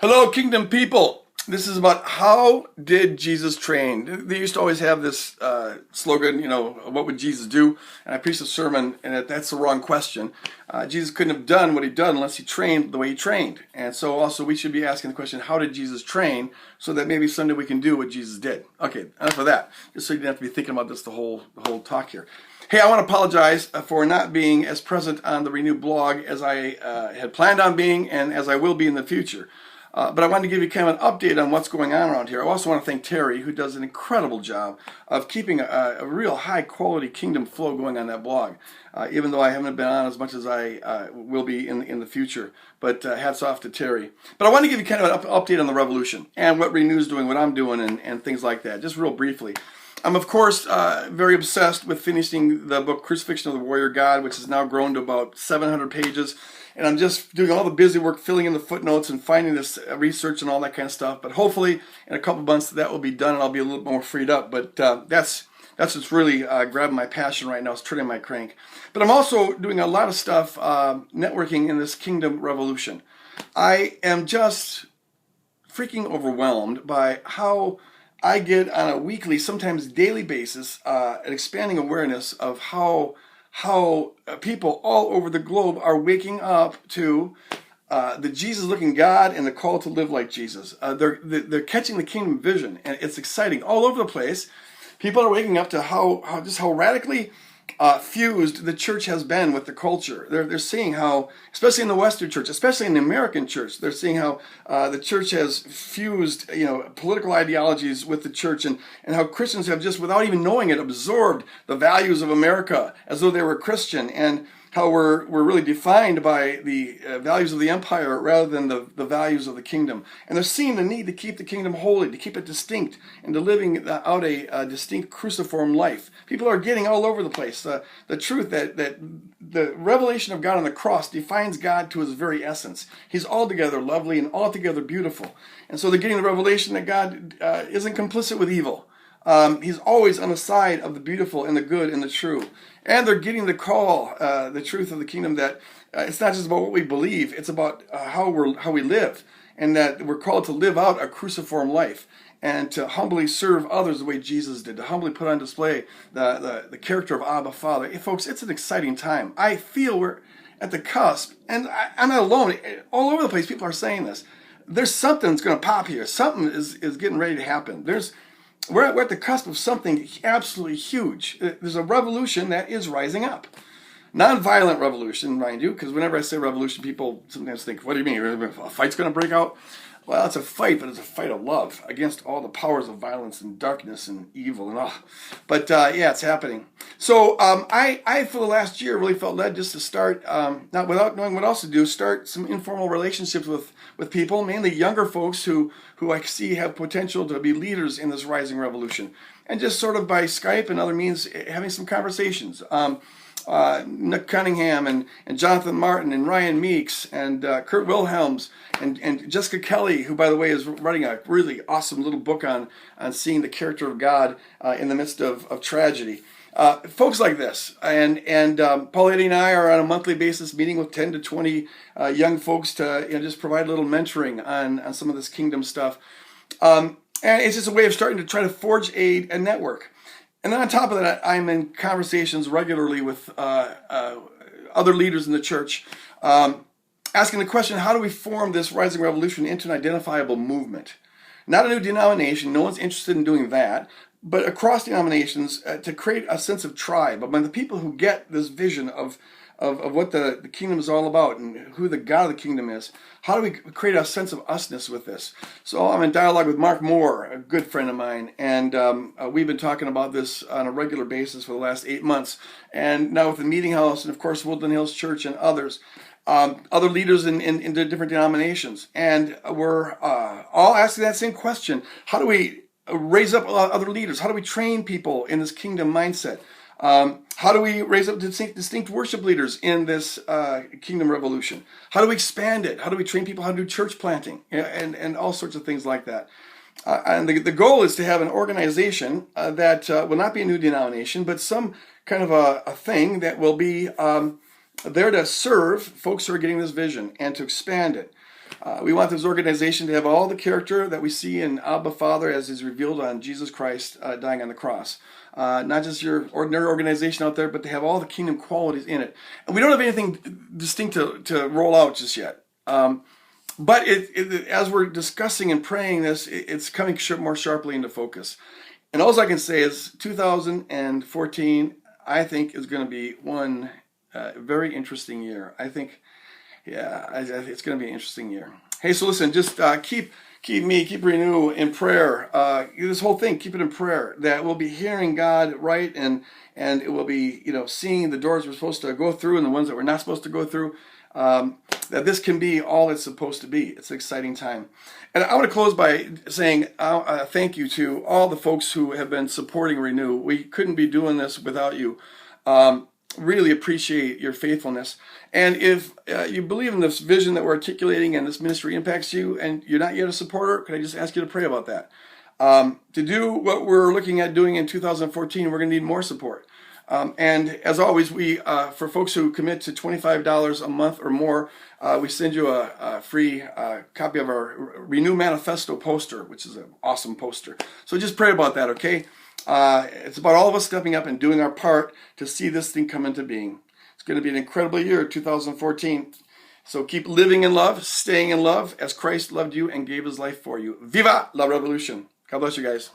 Hello, Kingdom people. This is about how did Jesus train. They used to always have this slogan, what would Jesus do? And I preached a sermon, and that's the wrong question. Jesus couldn't have done what he done unless he trained the way he trained. And so also we should be asking the question, how did Jesus train? So that maybe someday we can do what Jesus did. Okay, enough of that. Just so you didn't have to be thinking about this the whole talk here. Hey, I want to apologize for not being as present on the Renew blog as I had planned on being and as I will be in the future. But I wanted to give you kind of an update on what's going on around here. I also want to thank Terry, who does an incredible job of keeping a real high-quality Kingdom flow going on that blog, even though I haven't been on as much as I will be in the future. But hats off to Terry. But I want to give you kind of an update on the Revolution and what Renew's doing, what I'm doing, and things like that, just real briefly. I'm, of course, very obsessed with finishing the book Crucifixion of the Warrior God, which has now grown to about 700 pages. And I'm just doing all the busy work, filling in the footnotes and finding this research and all that kind of stuff. But hopefully, in a couple months, that will be done and I'll be a little more freed up. But that's what's really grabbing my passion right now, is turning my crank. But I'm also doing a lot of stuff networking in this Kingdom Revolution. I am just freaking overwhelmed by how I get on a weekly, sometimes daily basis, an expanding awareness of how people all over the globe are waking up to the Jesus-looking God and the call to live like Jesus. They're catching the kingdom vision, and it's exciting all over the place. People are waking up to how radically fused the church has been with the culture. They're seeing how, especially in the Western church, especially in the American church, they're seeing how the church has fused, political ideologies with the church, and how Christians have just, without even knowing it, absorbed the values of America as though they were Christian, and how we're really defined by the values of the empire rather than the values of the kingdom. And they're seeing the need to keep the kingdom holy, to keep it distinct, and to living out a distinct cruciform life. People are getting all over the place the truth that the revelation of God on the cross defines God to his very essence. He's altogether lovely and altogether beautiful. And so they're getting the revelation that God isn't complicit with evil. He's always on the side of the beautiful and the good and the true. And they're getting the call, the truth of the kingdom, that it's not just about what we believe, it's about how we live, and that we're called to live out a cruciform life and to humbly serve others the way Jesus did, to humbly put on display the character of Abba Father. Hey, folks, it's an exciting time. I feel we're at the cusp, and I'm not alone. All over the place, people are saying this. There's something that's going to pop here. Something is getting ready to happen. We're at the cusp of something absolutely huge. There's a revolution that is rising up. Non-violent revolution, mind you, because whenever I say revolution, people sometimes think, what do you mean? A fight's going to break out? Well, it's a fight, but it's a fight of love against all the powers of violence and darkness and evil and all. But yeah, it's happening. So I, for the last year, really felt led just to start, not without knowing what else to do, start some informal relationships with people, mainly younger folks who I see have potential to be leaders in this rising revolution. And just sort of by Skype and other means, having some conversations. Nick Cunningham and Jonathan Martin and Ryan Meeks and Kurt Wilhelms and Jessica Kelly, who, by the way, is writing a really awesome little book on seeing the character of God in the midst of tragedy. Folks like this, and Paulette and I are on a monthly basis meeting with 10 to 20 young folks to just provide a little mentoring on some of this kingdom stuff. And it's just a way of starting to try to forge a network. And then on top of that, I'm in conversations regularly with other leaders in the church, asking the question, how do we form this rising revolution into an identifiable movement? Not a new denomination, no one's interested in doing that, but across denominations to create a sense of tribe among the people who get this vision of what the kingdom is all about and who the God of the kingdom is. How do we create a sense of usness with this? So I'm in dialogue with Mark Moore, a good friend of mine, and we've been talking about this on a regular basis for the last 8 months. And now with the Meeting House and, of course, Woodland Hills Church and others, other leaders in the different denominations. And we're all asking that same question. How do we raise up other leaders? How do we train people in this kingdom mindset? How do we raise up distinct worship leaders in this kingdom revolution? How do we expand it? How do we train people how to do church planting and all sorts of things like that? And the goal is to have an organization that will not be a new denomination, but some kind of a thing that will be there to serve folks who are getting this vision and to expand it. We want this organization to have all the character that we see in Abba Father as is revealed on Jesus Christ dying on the cross. Not just your ordinary organization out there, but to have all the kingdom qualities in it. And we don't have anything distinct to roll out just yet. But as we're discussing and praying this, it's coming more sharply into focus. And all I can say is 2014, I think, is going to be one very interesting year. I think, it's going to be an interesting year. Hey, so listen, just keep Renew in prayer. This whole thing, keep it in prayer, that we'll be hearing God right, and it will be, seeing the doors we're supposed to go through and the ones that we're not supposed to go through. That this can be all it's supposed to be. It's an exciting time. And I want to close by saying thank you to all the folks who have been supporting Renew. We couldn't be doing this without you. Really appreciate your faithfulness. And if you believe in this vision that we're articulating and this ministry impacts you and you're not yet a supporter, could I just ask you to pray about that? To do what we're looking at doing in 2014, we're going to need more support. And as always, we for folks who commit to $25 a month or more, we send you a free copy of our Renew Manifesto poster, which is an awesome poster. So just pray about that, okay? It's about all of us stepping up and doing our part to see this thing come into being. It's going to be an incredible year, 2014. So keep living in love, staying in love, as Christ loved you and gave his life for you. Viva la Revolution! God bless you guys.